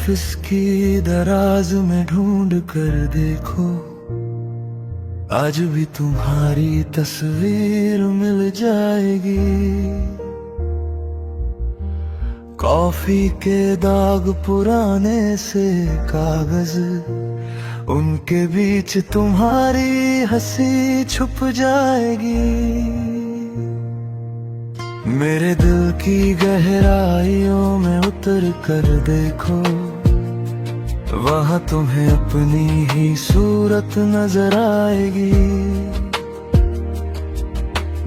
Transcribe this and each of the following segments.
Office की दराज में ढूंढ कर देखो, आज भी तुम्हारी तस्वीर मिल जाएगी। कॉफी के दाग पुराने से कागज, उनके बीच तुम्हारी हंसी छुप जाएगी। मेरे दिल की गहराइयों में उतर कर देखो, वहाँ तुम्हें अपनी ही सूरत नजर आएगी।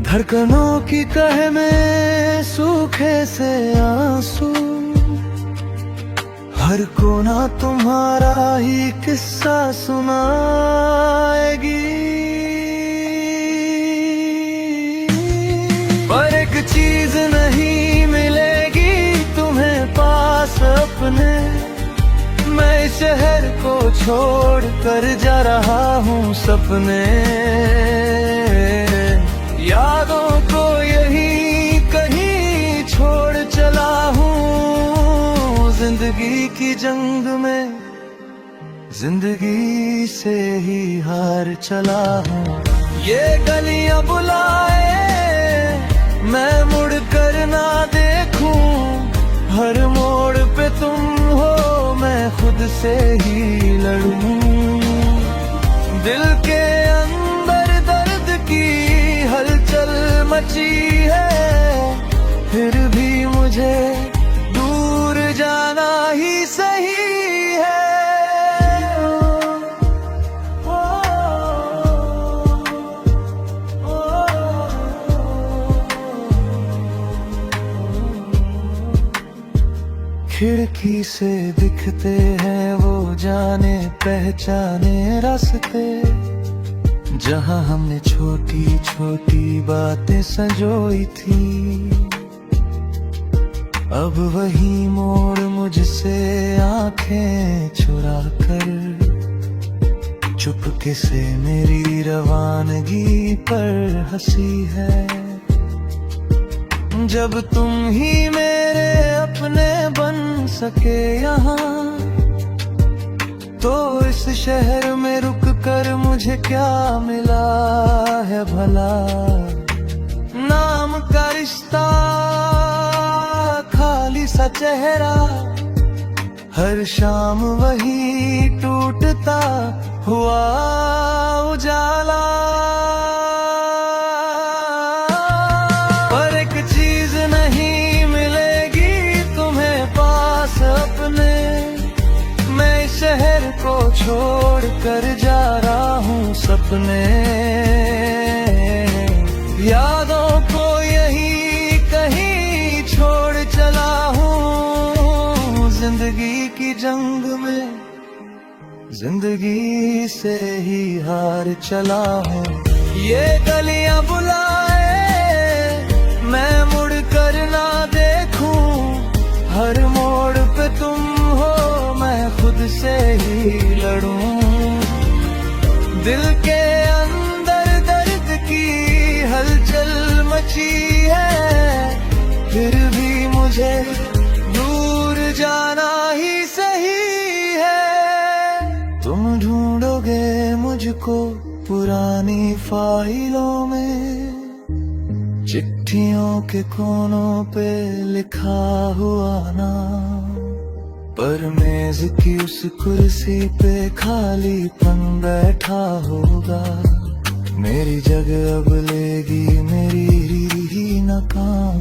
धड़कनों की कह में सूखे से आंसू, हर कोना तुम्हारा ही किस्सा सुनाएगी। पर एक चीज नहीं मिलेगी तुम्हें पास अपने, मैं शहर को छोड़ कर जा रहा हूँ सपने। यादों को यही कहीं छोड़ चला हूँ, जिंदगी की जंग में जिंदगी से ही हार चला हूँ। ये गलियां बुलाए मैं मुड़ कर ना देखूं, हर मोड़ पे तुम हो मैं खुद से ही लड़ूं। दिल के अंदर दर्द की हलचल मची है, फिर भी मुझे दूर जाना ही सही है। खिड़की से दिखते हैं वो जाने पहचाने रास्ते, जहाँ हमने छोटी छोटी बातें संजोई थी। अब वही मोड़ मुझसे आंखें चुरा कर, चुपके से मेरी रवानगी पर हंसी है। जब तुम ही मेरे अपने बन सके यहाँ, तो इस शहर में रुक कर मुझे क्या मिला है भला। नाम का रिश्ता, खाली सा चेहरा, हर शाम वही टूटता हुआ उजाला। पर एक चीज नहीं मिलेगी तुम्हें पास अपने, मैं शहर को छोड़ कर जा रहा हूँ सपने। यादों को यही कहीं छोड़ चला हूँ, जिंदगी की जंग में जिंदगी से ही हार चला हूँ। ये गलियां बुलाए मैं मुड़ कर ना देखूं, हर मोड़ पे तुम हो मैं खुद से ही लड़ूं। दिल के अंदर दर्द की हलचल मची है, फिर भी मुझे दूर जाना ही सही है। तुम ढूंढोगे मुझको पुरानी फाइलों में, चिट्ठियों के कोनों पे लिखा हुआ नाम, पर मेज की उस कुर्सी पे खालीपन बैठा होगा। मेरी जगह अब लेगी मेरी ही नाकाम।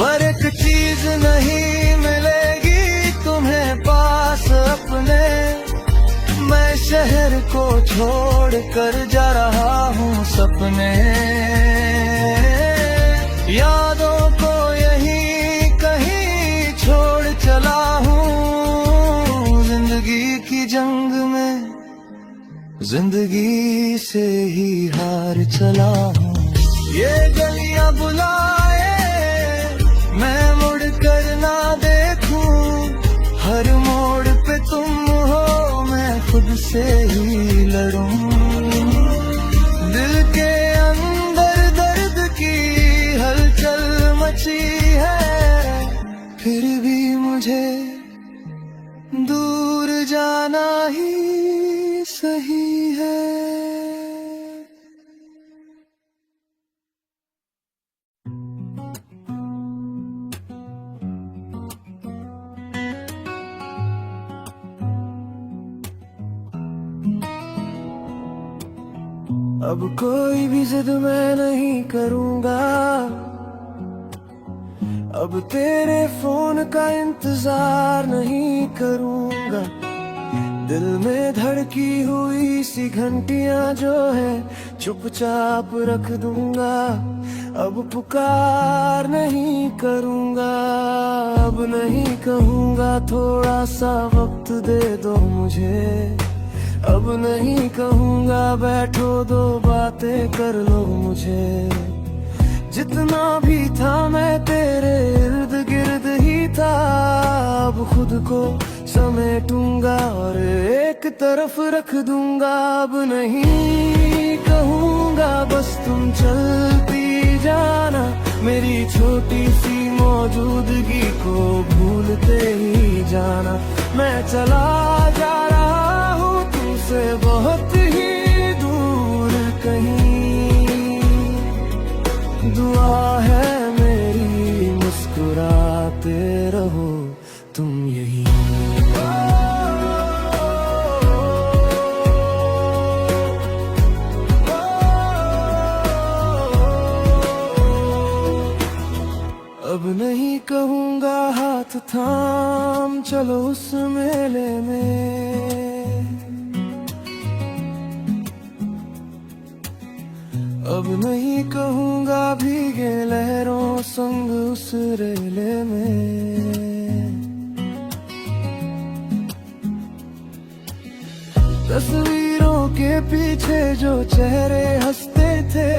पर एक चीज नहीं मिलेगी तुम्हें पास अपने, मैं शहर को छोड़ कर जा रहा हूँ सपने। यादों को यही कहीं छोड़ चला हूँ, जिंदगी की जंग में जिंदगी से ही हार चला हूँ। ये गलियां बुलाए मैं मुड़ कर ना देखूं, हर मोड़ पे तुम हो मैं खुद से ही लड़ूं। दिल के अंदर दर्द की हलचल मची है, फिर भी मुझे अब कोई भी जिद मैं नहीं करूँगा, अब तेरे फोन का इंतजार नहीं करूँगा। दिल में धड़की हुई सी घंटियां जो है चुपचाप रख दूंगा। अब पुकार नहीं करूँगा, अब नहीं कहूँगा थोड़ा सा वक्त दे दो मुझे। अब नहीं कहूँगा बैठो दो बातें कर लो मुझे। जितना भी था मैं तेरे इर्द गिर्द ही था, अब खुद को समेटूंगा और एक तरफ रख दूंगा। अब नहीं कहूँगा बस तुम चलती जाना, मेरी छोटी सी मौजूदगी को भूलते ही जाना। मैं चला जा रहा हूँ तुमसे बहुत ही दूर कहीं, दुआ है मेरी मुस्कुराते रहो तुम यही। अब नहीं कहूँगा हाथ थाम चलो उस मेले में, अब नहीं कहूँगा भीगे लहरों संग उस रेले में। तस्वीरों के पीछे जो चेहरे हंसते थे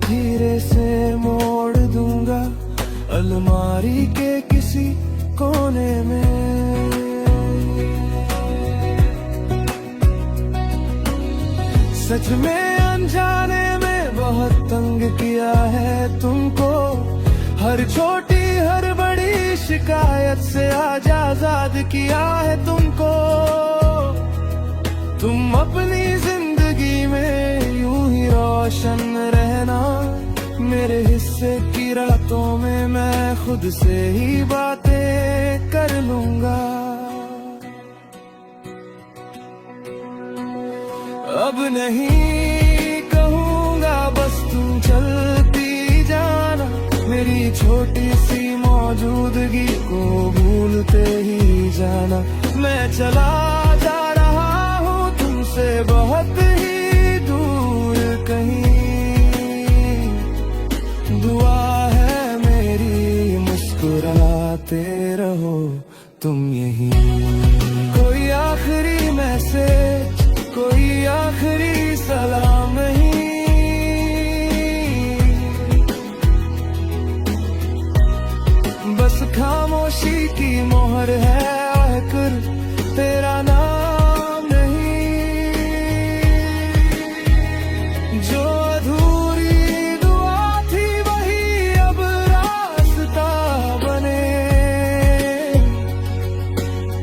धीरे से मोड़ दूंगा अलमारी के किसी कोने में। सच में अनजाने में बहुत तंग किया है तुमको, हर छोटी हर बड़ी शिकायत से आज आजाद किया है तुमको। तुम अपनी जिंदगी में यूं ही रोशन रहना, मेरे हिस्से की रातों में मैं खुद से ही बातें कर लूंगा। अब नहीं कहूँगा बस तुम चलती जाना, मेरी छोटी सी मौजूदगी को भूलते ही जाना। मैं चला जा रहा हूँ तुमसे बहुत ही दूर कहीं, दुआ है मेरी मुस्कुराते रहो तुम यही। कोई आखिरी मैसेज कोई आखिरी सलाम नहीं, बस खामोशी की मोहर है आकर तेरा नाम नहीं। जो अधूरी दुआ थी वही अब रास्ता बने,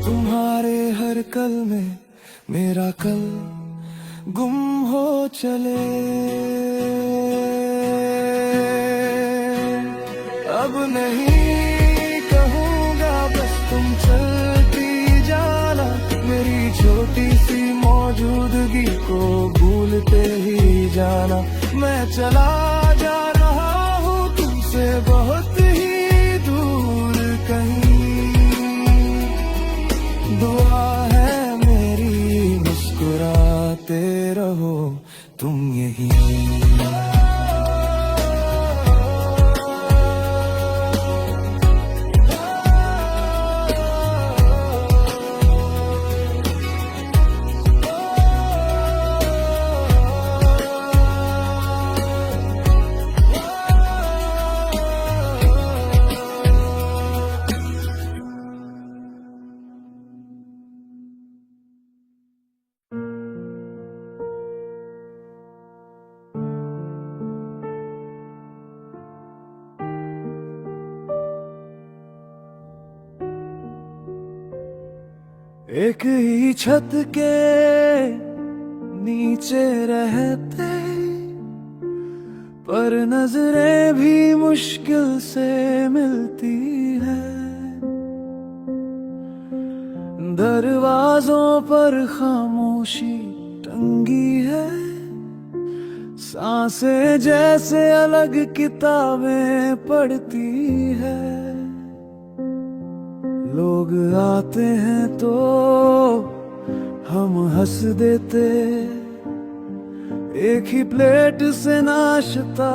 तुम्हारे हर कल में मेरा कल गुम हो चले। अब नहीं कहूँगा बस तुम चलती जाना, मेरी छोटी सी मौजूदगी को भूलते ही जाना। मैं चला जा रहा हूँ तुमसे बहुत ही दूर कहीं, दुआ है मेरी मुस्कुराते रहो तुम यही। एक ही छत के नीचे रहते पर नजरें भी मुश्किल से मिलती है। दरवाजों पर खामोशी टंगी है, सांसें जैसे अलग किताबें पढ़ती है। लोग आते हैं तो हम हंस देते, एक ही प्लेट से नाश्ता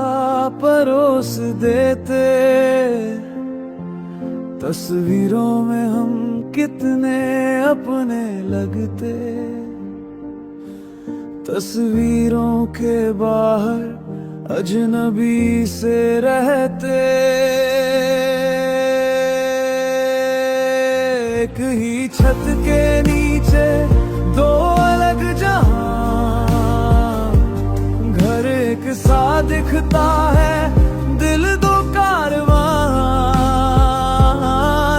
परोस देते। तस्वीरों में हम कितने अपने लगते, तस्वीरों के बाहर अजनबी से रहते। एक ही छत के नीचे दो अलग जहां, घर एक सा दिखता है, दिल दो कारवां।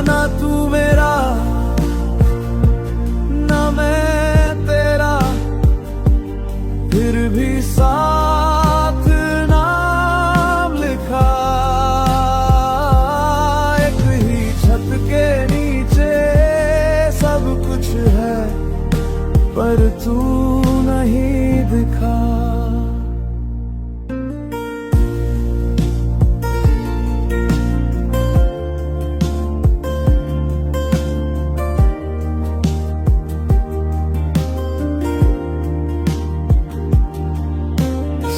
ना तू मेरा ना मैं तेरा, फिर भी साथ नाम लिखा। एक ही छत के नीचे सब कुछ है, पर तू नहीं दिखा।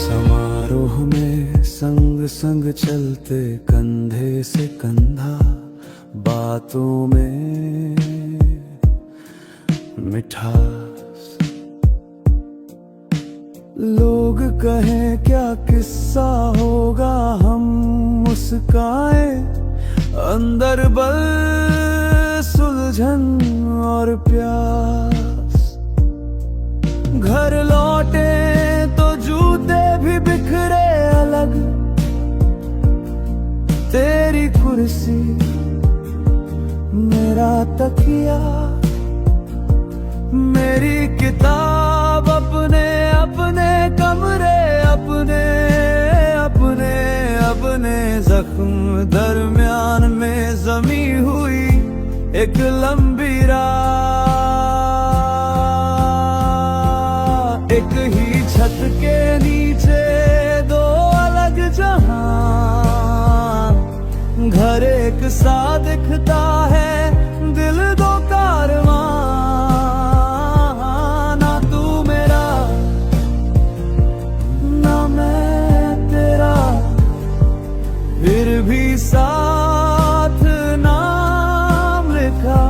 समारोह में संग संग चलते कंधे से कंधा, बातों में मिठास। लोग कहें क्या किस्सा होगा, हम मुस्काए, अंदर बल सुलझन और प्यास। घर लौटे तो जूते भी बिखरे अलग, तेरी कुर्सी मेरा तकिया, मेरी किताब अपने अपने कमरे, अपने अपने अपने जख्म दरमियान में जमी हुई एक लंबी राह। एक ही छत के नीचे दो अलग जहां, घर एक सा दिखता है, दिल दो कारवां। ना तू मेरा ना मैं तेरा, फिर भी साथ नाम लिखा।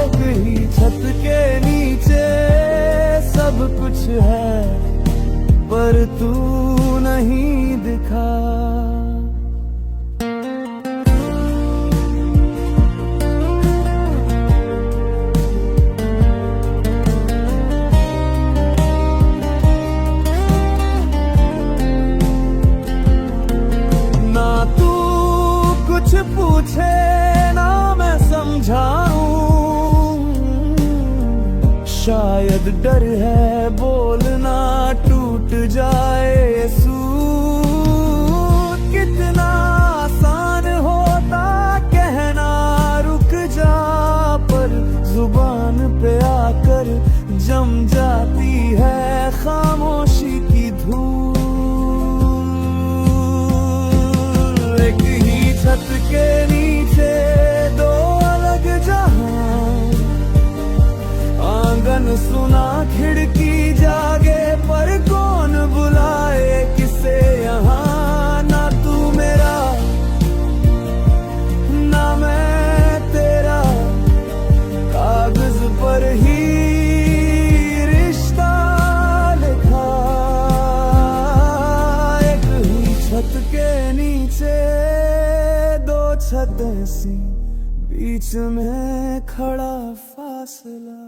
एक ही छत के नीचे सब कुछ है, पर तू नहीं दिखा। ना तू कुछ पूछे ना मैं समझाऊं, शायद डर है बोलना टूट जाए सूर। कितना आसान होता कहना रुक जा, पर जुबान पे आकर जम जाती है खामोशी की धूल। एक ही छत के नीचे दो अलग जहां, आंगन सुना खिड़की जागे, पर कौन बुलाए किसे यहाँ। ना तू मेरा ना मैं तेरा, कागज पर ही रिश्ता लिखा। एक ही छत के नीचे दो छतें सी, बीच में खड़ा फासला।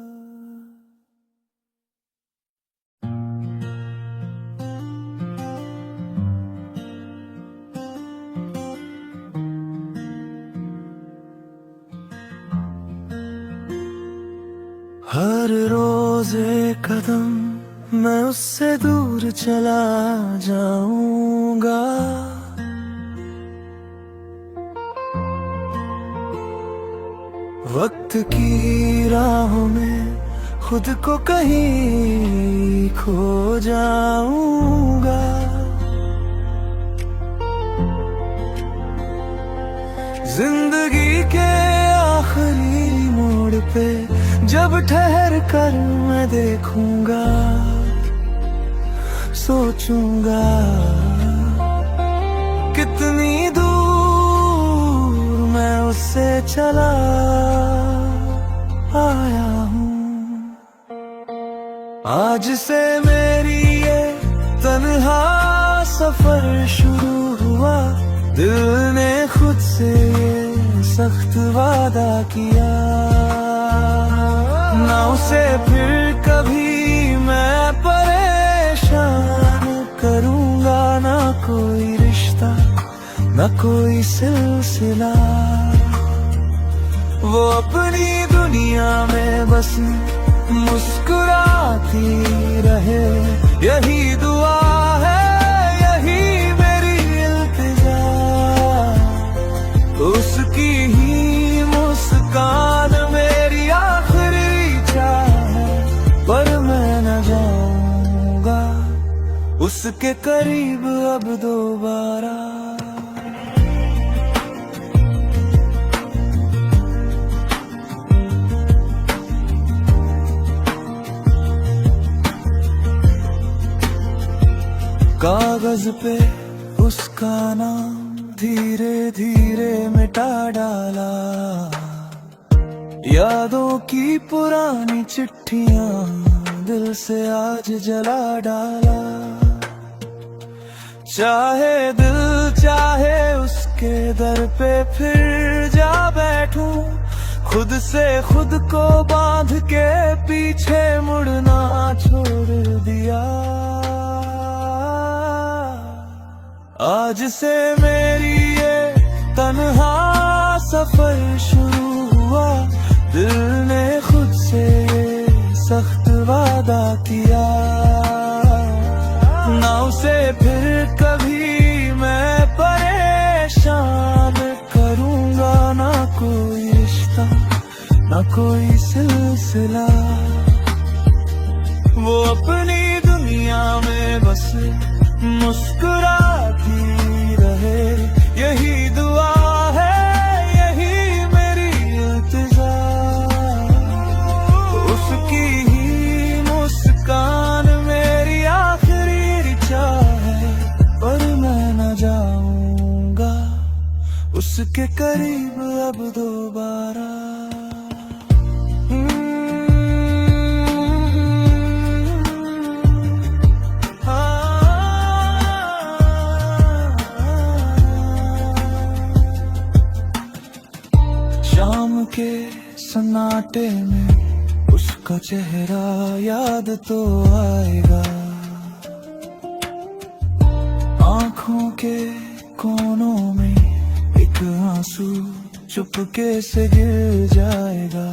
हर रोज एक कदम मैं उससे दूर चला जाऊंगा। वक्त की राहों में खुद को कहीं खो जाऊंगा। जिंदगी के आखिरी मोड़ पे जब ठहर कर मैं देखूंगा, सोचूंगा कितनी दूर मैं उससे चला आया हूँ। आज से मेरी ये तन्हा सफर शुरू हुआ, दिल ने खुद से ये सख्त वादा किया, ना उसे फिर कभी मैं परेशान करूंगा। ना कोई रिश्ता, ना कोई सिलसिला, वो अपनी दुनिया में बस मुस्कुराती रहे, यही दुआ है, यही मेरी इल्तिजा। उसकी ही मुस्कान मेरी आखिरी चाह है, पर मैं न जाऊंगा उसके करीब अब दोबारा। कागज पे उसका नाम धीरे धीरे मिटा डाला, यादों की पुरानी चिट्ठियां दिल से आज जला डाला। चाहे दिल चाहे उसके दर पे फिर जा बैठूं, खुद से खुद को बांध के पीछे मुड़ना छोड़ दिया। आज से मेरी ये तन्हा सफर शुरू हुआ, दिल ने खुद से सख्त वादा किया, ना उसे फिर कभी मैं परेशान करूंगा। ना कोई रिश्ता, ना कोई सिलसिला, वो अपनी दुनिया में बस मुस्कुराती रहे, यही दुआ है, यही मेरी इल्तिजा। उसकी ही मुस्कान मेरी आखिरी चाह है, पर मैं न जाऊंगा उसके करीब अब दोबारा। शाम के सन्नाटे में उसका चेहरा याद तो आएगा, आंखों के कोनों में एक आंसू चुपके से गिर जाएगा।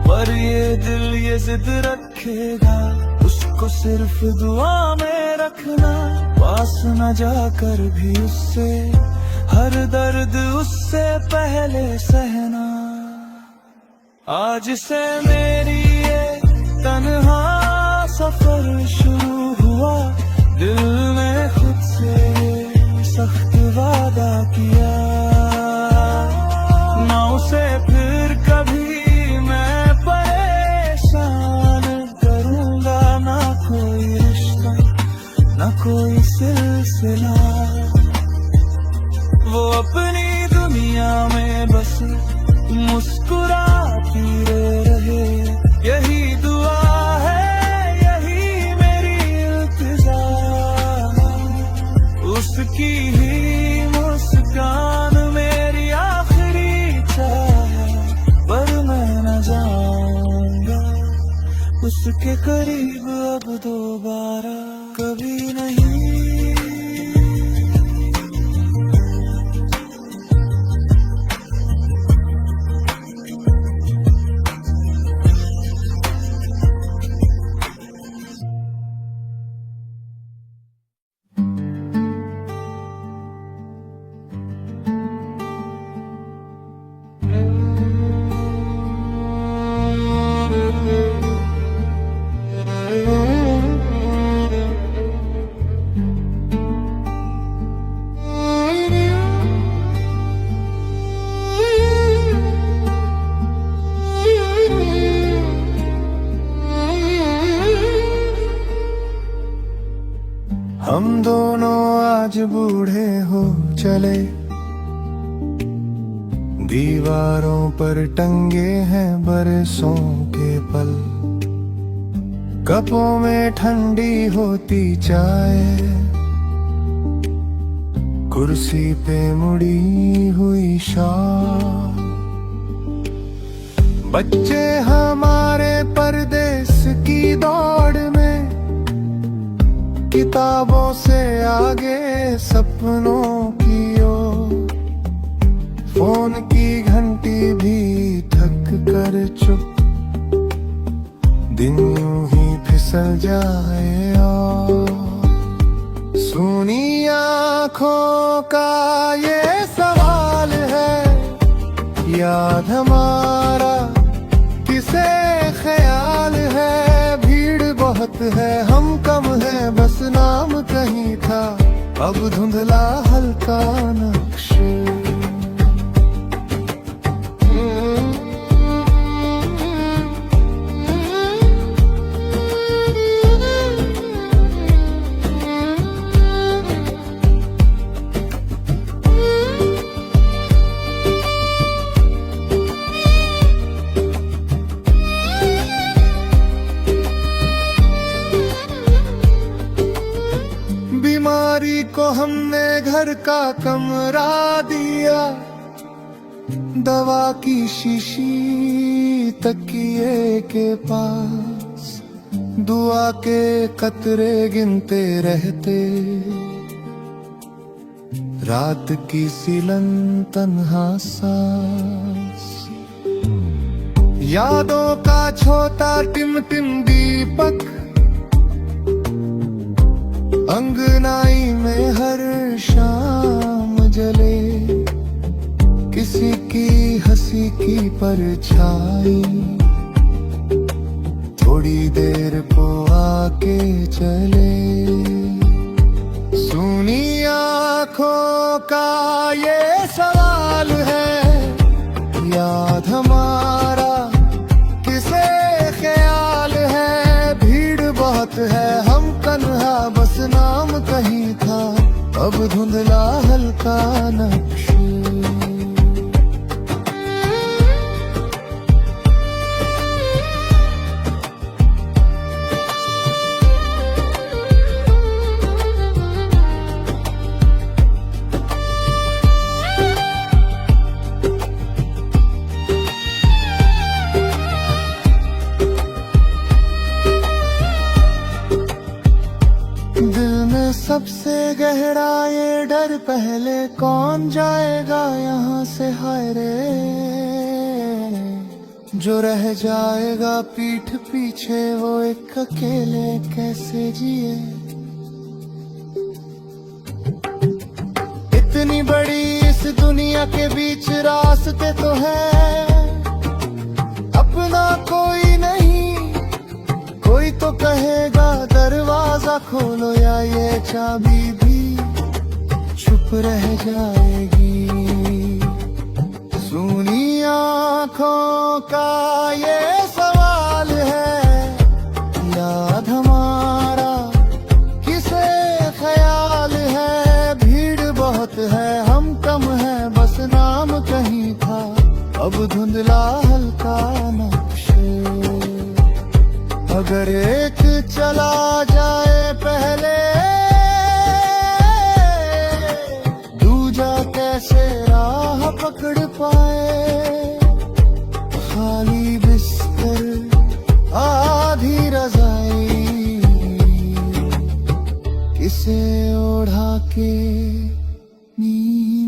पर ये दिल ये जिद रखेगा, उसको सिर्फ दुआ में रखना, पास न जाकर भी उससे हर दर्द उससे पहले सहना। आज से मेरी ये तन्हा सफर शुरू हुआ, दिल ने खुद से सख्त वादा किया, ना उसे फिर कभी मैं परेशान करूंगा। ना कोई रिश्ता, ना कोई सिलसिला, वो अपनी दुनिया में बस मुस्कुराती रहे, यही दुआ है, यही मेरी इल्तिजा। उसकी ही मुस्कान मेरी आखिरी चाह है, पर मैं न जाऊंगा उसके करीब अब दोबारा कभी नहीं। आज बूढ़े हो चले, दीवारों पर टंगे हैं बरसों के पल, कपों में ठंडी होती चाय, कुर्सी पे मुड़ी हुई शाल। बच्चे हमारे परदेस की दौड़ में, किताबों से आगे सपनों की ओर, फोन की घंटी भी थक कर चुप, दिन यूं ही फिसल जाए और सुनी आँखों का ये सवाल है, याद हमारा किसे ख्याल है। भीड़ बहुत है हम कम है, बस नाम कहीं था, अब धुंधला हल्का नक्श। बीमारी को हमने घर का कमरा दिया, दवा की शीशी तकिए के पास, दुआ के कतरे गिनते रहते, रात की सिलन तन्हा सांस। यादों का छोटा टिमटिम दीपक अंगनाई में हर शाम जले, किसी की हंसी की परछाई थोड़ी देर को आके चले। सुनी आँखों का ये सवाल है, याद हमारा किसे ख्याल है। भीड़ बहुत है हम तन्हा, बस नाम कहीं था, अब धुंधला हल्का नक्श। सबसे गहरा ये डर, पहले कौन जाएगा यहाँ से, हाय रे। जो रह जाएगा पीठ पीछे, वो एक अकेले कैसे जिए। इतनी बड़ी इस दुनिया के बीच रास्ते तो है, अपना कोई नहीं, कोई तो कहेगा दरवाजा खोलो, या ये चाबी भी चुप रह जाएगी। सुनी आँखों का ये सवाल है, याद हमारा किसे ख्याल है। भीड़ बहुत है हम कम है, बस नाम कहीं था, अब धुंधला हल्का नक्श। अगर एक चला जाए पहले, दूजा कैसे राह पकड़ पाए। खाली बिस्तर आधी रज़ाई, किसे ओढ़ा के नींद